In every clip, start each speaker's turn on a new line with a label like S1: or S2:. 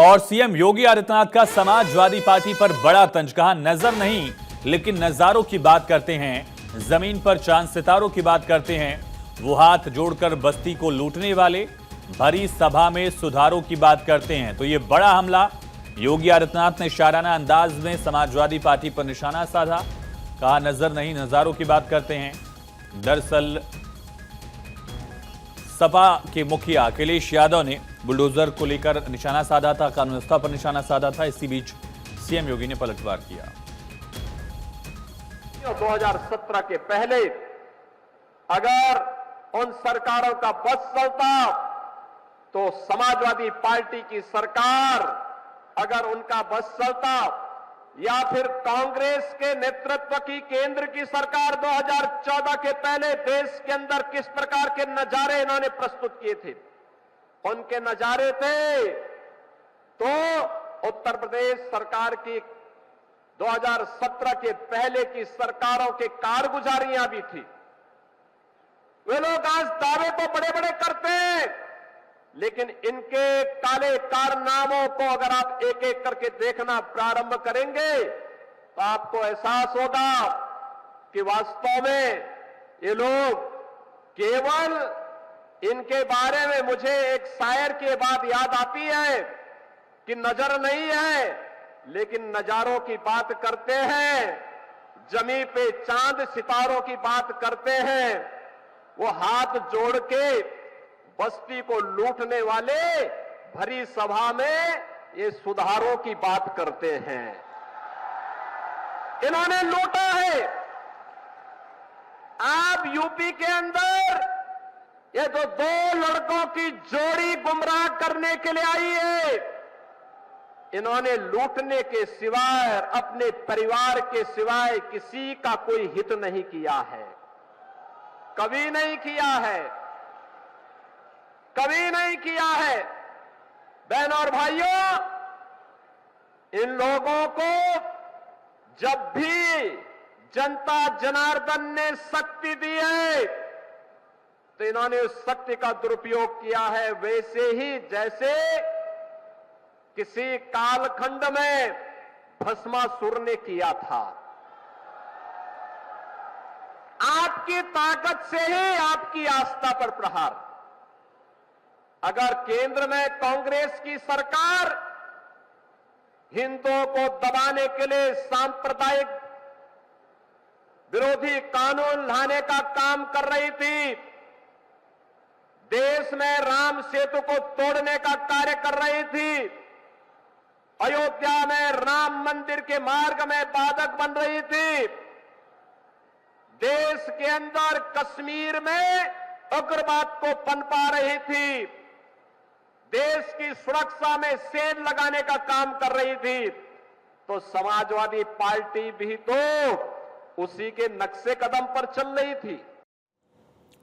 S1: और सीएम योगी आदित्यनाथ का समाजवादी पार्टी पर बड़ा तंज। कहा नजर नहीं लेकिन नजारों की बात करते हैं, जमीन पर चांद सितारों की बात करते हैं। वो हाथ जोड़कर बस्ती को लूटने वाले भरी सभा में सुधारों की बात करते हैं। तो ये बड़ा हमला योगी आदित्यनाथ ने शाराना अंदाज में समाजवादी पार्टी पर निशाना साधा। कहा नजर नहीं नजारों की बात करते हैं। दरअसल सपा के मुखिया अखिलेश यादव ने बुलडोजर को लेकर निशाना साधा था, कानून व्यवस्था पर निशाना साधा था। इसी बीच सीएम योगी ने पलटवार किया।
S2: 2017 के पहले अगर उन सरकारों का बस चलता तो समाजवादी पार्टी की सरकार, अगर उनका बस चलता या फिर कांग्रेस के नेतृत्व की केंद्र की सरकार 2014 के पहले देश के अंदर किस प्रकार के नजारे इन्होंने प्रस्तुत किए थे, उनके नजारे थे तो उत्तर प्रदेश सरकार की 2017 के पहले की सरकारों के कारगुजारियां भी थी। वे लोग आज दावे तो बड़े बड़े करते हैं, लेकिन इनके काले कारनामों को अगर आप एक एक करके देखना प्रारंभ करेंगे तो आपको एहसास होगा कि वास्तव में ये लोग केवल, इनके बारे में मुझे एक शायर की बात याद आती है कि नजर नहीं है लेकिन नजारों की बात करते हैं, जमीन पे चांद सितारों की बात करते हैं। वो हाथ जोड़ के बस्ती को लूटने वाले भरी सभा में ये सुधारों की बात करते हैं। इन्होंने लूटा है। आप यूपी के अंदर ये तो दो लड़कों की जोड़ी गुमराह करने के लिए आई है। इन्होंने लूटने के सिवाय, अपने परिवार के सिवाय किसी का कोई हित नहीं किया है, कभी नहीं किया है, कभी नहीं किया है। बहनों और भाइयों, इन लोगों को जब भी जनता जनार्दन ने शक्ति दी है तो इन्होंने उस शक्ति का दुरुपयोग किया है, वैसे ही जैसे किसी कालखंड में भस्मासुर ने किया था। आपकी ताकत से ही आपकी आस्था पर प्रहार। अगर केंद्र में कांग्रेस की सरकार हिंदुओं को दबाने के लिए सांप्रदायिक विरोधी कानून लाने का काम कर रही थी, देश में राम सेतु को तोड़ने का कार्य कर रही थी, अयोध्या में राम मंदिर के मार्ग में बाधक बन रही थी, देश के अंदर कश्मीर में उग्रवाद को पनपा रही थी, देश की सुरक्षा में सेंध लगाने का काम कर रही थी, तो समाजवादी पार्टी भी तो उसी के नक्शे कदम पर चल रही थी।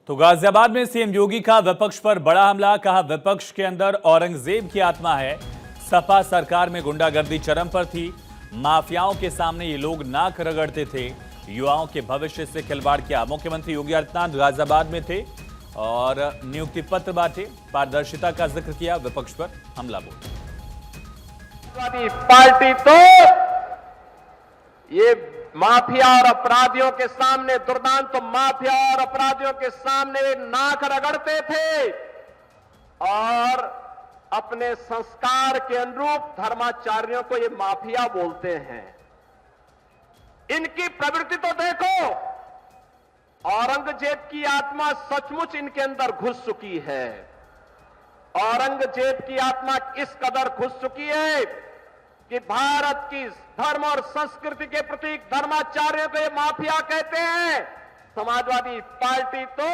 S1: तो गाजियाबाद में सीएम योगी का विपक्ष पर बड़ा हमला। कहा विपक्ष के अंदर औरंगजेब की आत्मा है। सपा सरकार में गुंडागर्दी चरम पर थी। माफियाओं के सामने ये लोग नाक रगड़ते थे। युवाओं के भविष्य से खिलवाड़ किया। मुख्यमंत्री योगी आदित्यनाथ गाजियाबाद में थे और नियुक्ति पत्र बांटे। पारदर्शिता का जिक्र किया। विपक्ष पर हमला बोला।
S2: पार्टी तो ये माफिया और अपराधियों के सामने, दुर्दांत तो माफिया और अपराधियों के सामने नाक रगड़ते थे और अपने संस्कार के अनुरूप धर्माचार्यों को ये माफिया बोलते हैं। इनकी प्रवृत्ति तो देखो, औरंगजेब की आत्मा सचमुच इनके अंदर घुस चुकी है। औरंगजेब की आत्मा इस कदर घुस चुकी है कि भारत की धर्म और संस्कृति के प्रतीक धर्माचार्यों को ये माफिया कहते हैं। समाजवादी पार्टी तो